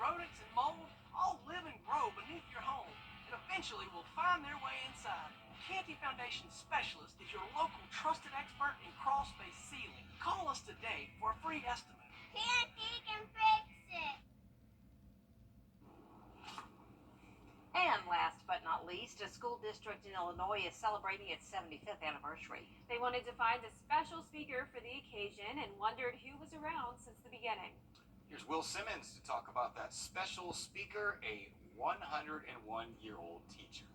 rodents and mold all live and grow beneath your home and eventually will find their way inside. Canty Foundation Specialist is your local trusted expert in crawl space sealing. Call us today for a free estimate. Canty can fix it. And last but not least, a school district in Illinois is celebrating its 75th anniversary. They wanted to find a special speaker for the occasion and wondered who was around since the beginning. Here's Will Simmons to talk about that special speaker, a 101-year-old teacher.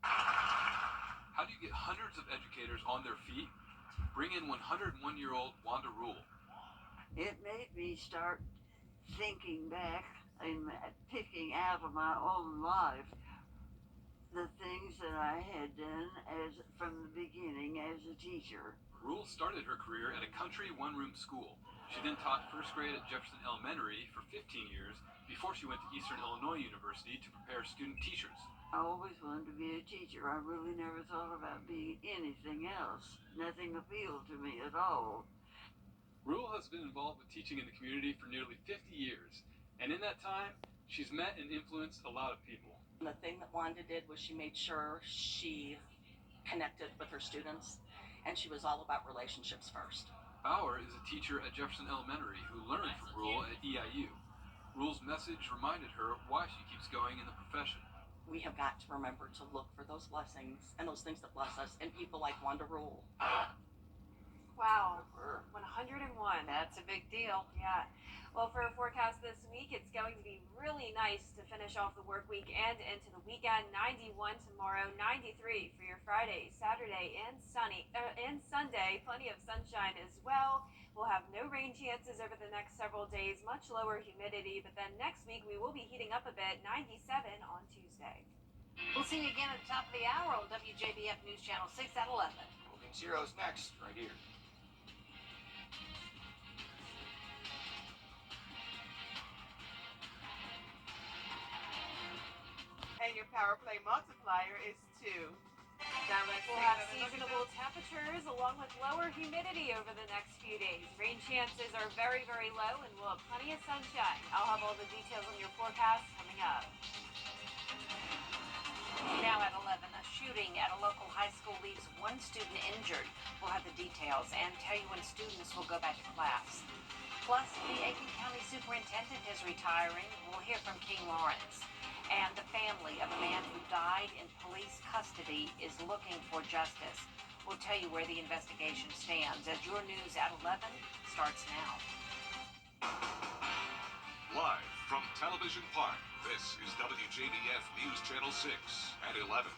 How do you get hundreds of educators on their feet? Bring in 101-year-old Wanda Rule. It made me start thinking back and picking out of my own life the things that I had done from the beginning as a teacher. Rule started her career at a country one-room school. She then taught first grade at Jefferson Elementary for 15 years before she went to Eastern Illinois University to prepare student teachers. I always wanted to be a teacher. I really never thought about being anything else. Nothing appealed to me at all. Rule has been involved with teaching in the community for nearly 50 years, and in that time, she's met and influenced a lot of people. The thing that Wanda did was she made sure she connected with her students, and she was all about relationships first. Bauer is a teacher at Jefferson Elementary who learned from Rule at EIU. Rule's message reminded her why she keeps going in the profession. We have got to remember to look for those blessings and those things that bless us in people like Wanda Rule. Wow, 101. That's a big deal. Yeah. Well, for a forecast this week, it's going to be really nice to finish off the work week and into the weekend. 91 tomorrow, 93 for your Friday, Saturday, and Sunday. Plenty of sunshine as well. We'll have no rain chances over the next several days, much lower humidity. But then next week, we will be heating up a bit, 97 on Tuesday. We'll see you again at the top of the hour on WJBF News Channel 6 at 11. Moving Zeros next, right here. And your power play multiplier is 2. We'll have seasonable temperatures along with lower humidity over the next few days. Rain chances are very, very low, and we'll have plenty of sunshine. I'll have all the details on your forecast coming up. Now at 11, a shooting at a local high school leaves one student injured. We'll have the details and tell you when students will go back to class. Plus, the Aiken County Superintendent is retiring. We'll hear from King Lawrence. And the family of a man who died in police custody is looking for justice. We'll tell you where the investigation stands as your news at 11 starts now. Live from Television Park, this is WJBF News Channel 6 at 11.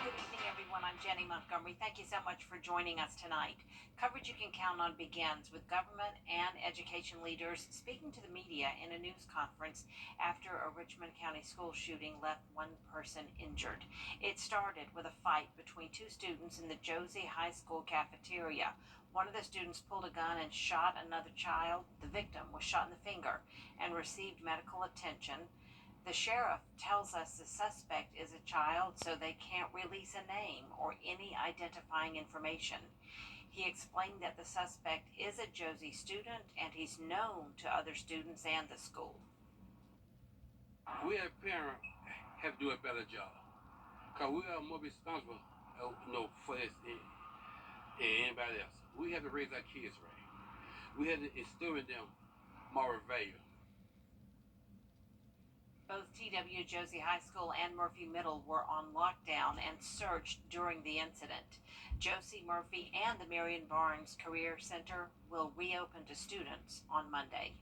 Good evening, everyone. I'm Jenny Montgomery. Thank you so much for joining us tonight. Coverage you can count on begins with government and education leaders speaking to the media in a news conference after a Richmond County school shooting left one person injured. It started with a fight between two students in the Josie High School cafeteria. One of the students pulled a gun and shot another child. The victim was shot in the finger and received medical attention. The sheriff tells us the suspect is a child, so they can't release a name or any identifying information. He explained that the suspect is a Josie student and he's known to other students and the school. We as parents have to do a better job because we are more responsible, for this than anybody else. We have to raise our kids right. We have to instill in them moral value. Both TW Josie High School and Murphy Middle were on lockdown and searched during the incident. Josie, Murphy, and the Marion Barnes Career Center will reopen to students on Monday.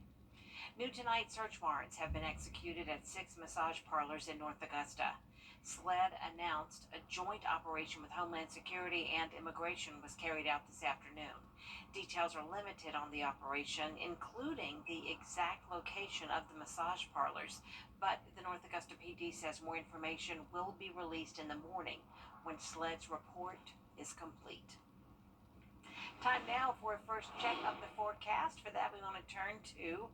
New tonight, search warrants have been executed at 6 massage parlors in North Augusta. SLED announced a joint operation with Homeland Security and Immigration was carried out this afternoon. Details are limited on the operation, including the exact location of the massage parlors, but the North Augusta PD says more information will be released in the morning when SLED's report is complete. Time now for a first check of the forecast. For that, we want to turn to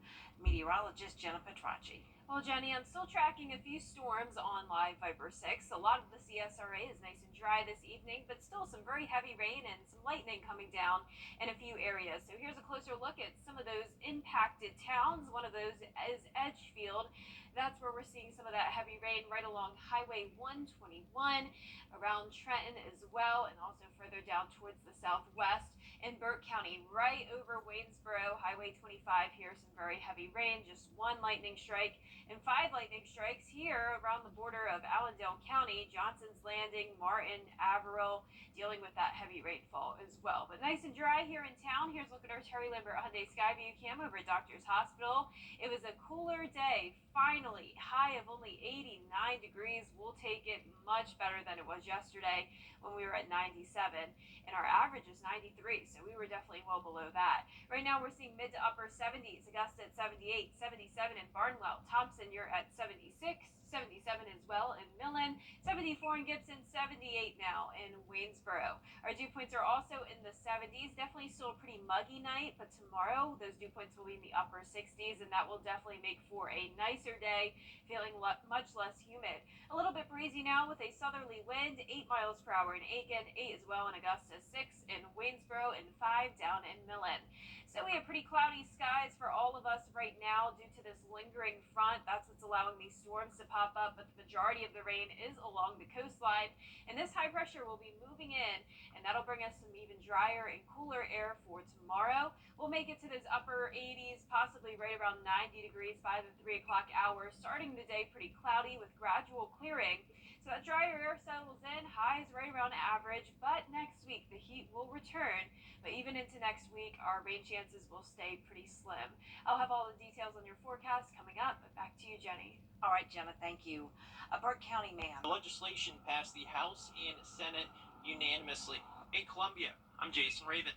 meteorologist Jenna Petracci. Well, Jenny, I'm still tracking a few storms on Live Viper 6. A lot of the CSRA is nice and dry this evening, but still some very heavy rain and some lightning coming down in a few areas. So here's a closer look at some of those impacted towns. One of those is Edgefield. That's where we're seeing some of that heavy rain right along Highway 121, around Trenton as well, and also further down towards the southwest in Burke County, right over Waynesboro, Highway 25 here, some very heavy rain, just one lightning strike and 5 lightning strikes here around the border of Allendale County, Johnson's Landing, Martin, Averill, dealing with that heavy rainfall as well. But nice and dry here in town. Here's a look at our Terry Lambert Hyundai Skyview cam over at Doctor's Hospital. It was a cooler day, finally, high of only 89 degrees. We'll take it, much better than it was yesterday when we were at 97, and our average is 93, so we were definitely well below that. Right now we're seeing mid to upper 70s, Augusta at 78, 77 in Barnwell, Thompson you're at 76, 77 as well in Millen, 74 in Gibson, 78 now in Waynesboro. Our dew points are also in the 70s, definitely still a pretty muggy night, but tomorrow those dew points will be in the upper 60s, and that will definitely make for a nicer day, feeling much less humid. A little bit breezy now with a southerly wind, 8 miles per hour in Aiken, 8 as well in Augusta, 6 in Waynesboro, and 5 down in Millen. So we have pretty cloudy skies for all of us right now due to this lingering front. That's what's allowing these storms to pop up, but the majority of the rain is along the coastline, and this high pressure will be moving in, and that'll bring us some even drier and cooler air for tomorrow. We'll make it to those upper 80s, possibly right around 90 degrees by the 3 o'clock hour, starting the day pretty cloudy with gradual clearing. So that drier air settles in, highs right around average, but next week the heat will return. But even into next week, our rain chances will stay pretty slim. I'll have all the details on your forecast coming up, but back to you, Jenny. All right, Jenna, thank you. A Burke County man. The legislation passed the House and Senate unanimously. In Columbia, I'm Jason Raven.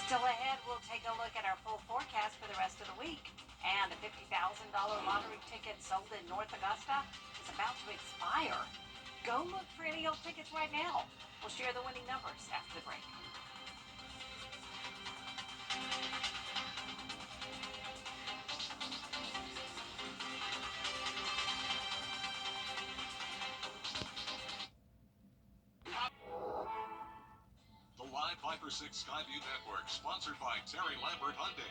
Still ahead, we'll take a look at our full forecast for the rest of the week. And a $50,000 lottery ticket sold in North Augusta is about to expire. Go look for any old tickets right now. We'll share the winning numbers after the break. The Live Viper 6 Skyview Network, sponsored by Terry Lambert Hyundai.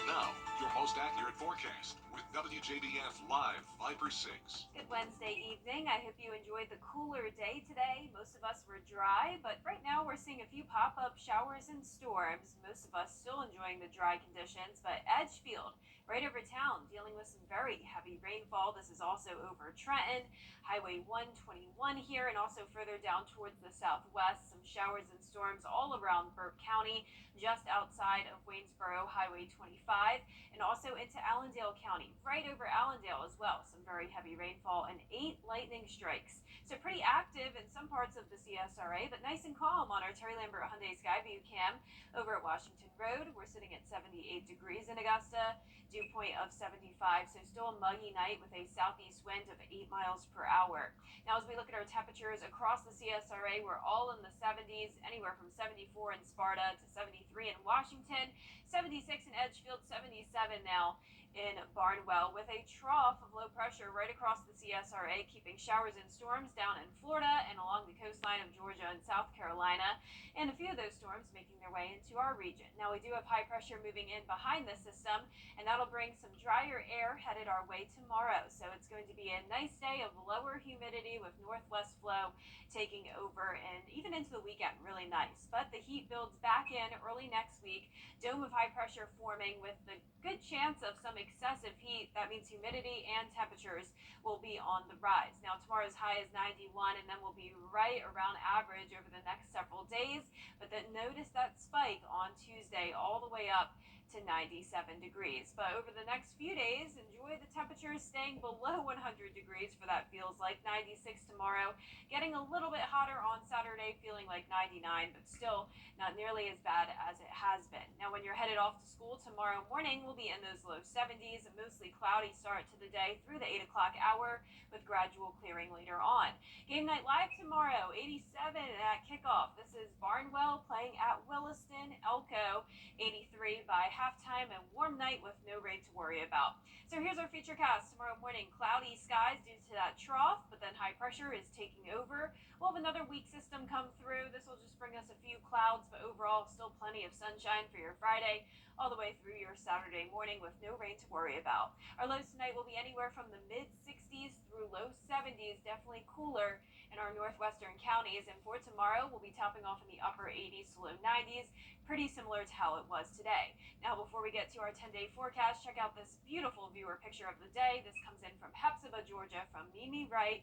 Now, your most accurate forecast with WJBF Live Viper 6. Good Wednesday evening. I hope you enjoyed the cooler day today. Most of us were dry, but right now we're seeing a few pop-up showers and storms. Most of us still enjoying the dry conditions, but Edgefield, right over town, dealing with some very heavy rainfall. This is also over Trenton, Highway 121 here, and also further down towards the southwest. Some showers and storms all around Burke County, just outside of Waynesboro, Highway 25, and also into Allendale County, right over Allendale as well. Some very heavy rainfall and 8 lightning strikes. So pretty active in some parts of the CSRA, but nice and calm on our Terry Lambert Hyundai Skyview cam over at Washington Road. We're sitting at 78 degrees in Augusta, dew point of 75, so still a muggy night with a southeast wind of 8 miles per hour. Now, as we look at our temperatures across the CSRA, we're all in the 70s, anywhere from 74 in Sparta to 73 in Washington, 76 in Edgefield, 77 now in Barnwell, with a trough of low pressure right across the CSRA, keeping showers and storms down in Florida and along the coastline of Georgia and South Carolina, and a few of those storms making their way into our region. Now, we do have high pressure moving in behind this system, and that'll bring some drier air headed our way tomorrow. So it's going to be a nice day of lower humidity with northwest flow taking over, and even into the weekend, really nice. But the heat builds back in early next week. Dome of high pressure forming with the good chance of some excessive heat. That means humidity and temperatures will be on the rise. Now, tomorrow's high is 91, and then we'll be right around average over the next several days. But then notice that spike on Tuesday all the way up to 97 degrees. But over the next few days, enjoy the temperatures staying below 100 degrees for that feels like 96 tomorrow. Getting a little bit hotter on Saturday, feeling like 99, but still not nearly as bad as it has been. Now, when you're headed off to school tomorrow morning, we'll be in those low 70s, a mostly cloudy start to the day through the 8 o'clock hour with gradual clearing later on. Game night live tomorrow, 87 at kickoff. This is Barnwell playing at Williston. Elko, 83 by halftime and warm night with no rain to worry about. So here's our future cast. Tomorrow morning, cloudy skies due to that trough, but then high pressure is taking over. We'll have another weak system come through. This will just bring us a few clouds, but overall still plenty of sunshine for your Friday all the way through your Saturday morning with no rain to worry about. Our lows tonight will be anywhere from the mid 60s through low 70s, definitely cooler in our northwestern counties. And for tomorrow, we'll be topping off in the upper 80s to low 90s, pretty similar to how it was today. Now, before we get to our 10-day forecast, check out this beautiful viewer picture of the day. This comes in from Hepzibah, Georgia, from Mimi Wright.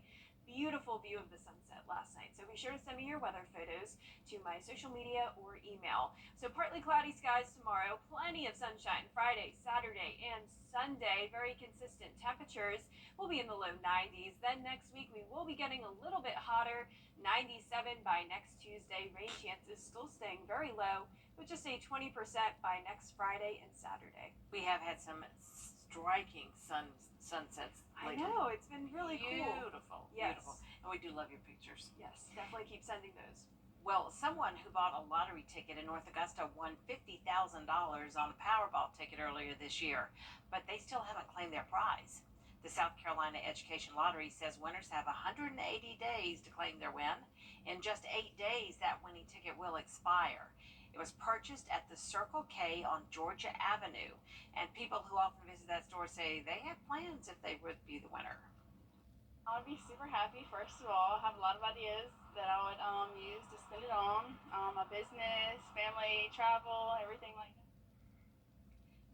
Beautiful view of the sunset last night. So be sure to send me your weather photos to my social media or email. So partly cloudy skies tomorrow, plenty of sunshine Friday, Saturday, and Sunday. Very consistent temperatures. We'll be in the low 90s. Then next week we will be getting a little bit hotter, 97 by next Tuesday. Rain chances still staying very low, with just a 20% by next Friday and Saturday. We have had some striking sunsets lately. I know, it's been really cool. Beautiful. Yes. Beautiful. And we do love your pictures. Yes, definitely keep sending those. Well, someone who bought a lottery ticket in North Augusta won $50,000 on a Powerball ticket earlier this year, but they still haven't claimed their prize. The South Carolina Education Lottery says winners have 180 days to claim their win. In just 8 days, that winning ticket will expire. It was purchased at the Circle K on Georgia Avenue, and people who often visit that store say they have plans if they would be the winner. I would be super happy, first of all. I have a lot of ideas that I would use to spend it on. My business, family, travel, everything like that.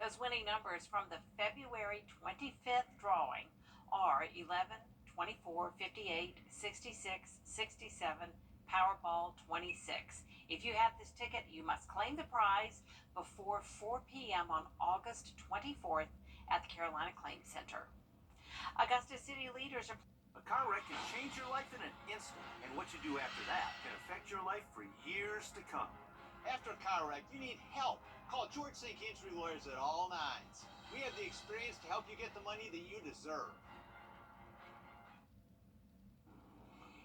Those winning numbers from the February 25th drawing are 11, 24, 58, 66, 67, Powerball 26. If you have this ticket, you must claim the prize before 4 p.m. on August 24th at the Carolina Claims Center. Augusta city leaders are... A car wreck can change your life in an instant, and what you do after that can affect your life for years to come. After a car wreck, you need help. Call George St. Injury Lawyers at all nines. We have the experience to help you get the money that you deserve.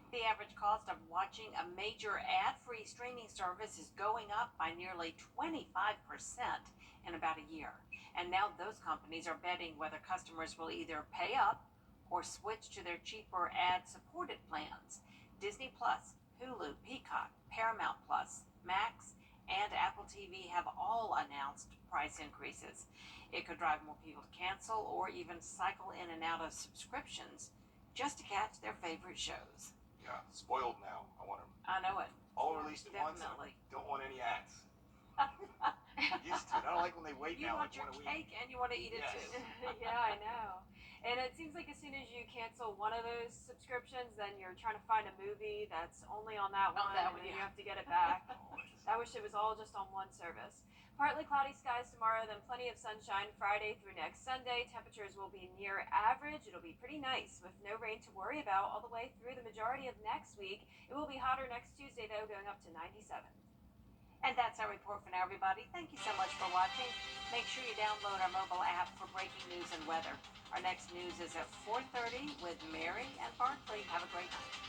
The average cost of watching a major ad-free streaming service is going up by nearly 25% in about a year. And now those companies are betting whether customers will either pay up or switch to their cheaper ad-supported plans. Disney Plus, Hulu, Peacock, Paramount Plus, Max, and Apple TV have all announced price increases. It could drive more people to cancel or even cycle in and out of subscriptions just to catch their favorite shows. Yeah, spoiled now. I want them I know it. all released at once. Definitely. Don't want any ads. Used to. I don't like when they wait You now. want your cake and you want to eat it Yes. too. Yeah, I know. And it seems like as soon as you cancel one of those subscriptions, then you're trying to find a movie that's only on that one, that and one, then you yeah. have to get it back. I wish it was all just on one service. Partly cloudy skies tomorrow, then plenty of sunshine Friday through next Sunday. Temperatures will be near average. It'll be pretty nice with no rain to worry about all the way through the majority of next week. It will be hotter next Tuesday, though, going up to 97. And that's our report for now, everybody. Thank you so much for watching. Make sure you download our mobile app for breaking news and weather. Our next news is at 4:30 with Mary and Barkley. Have a great night.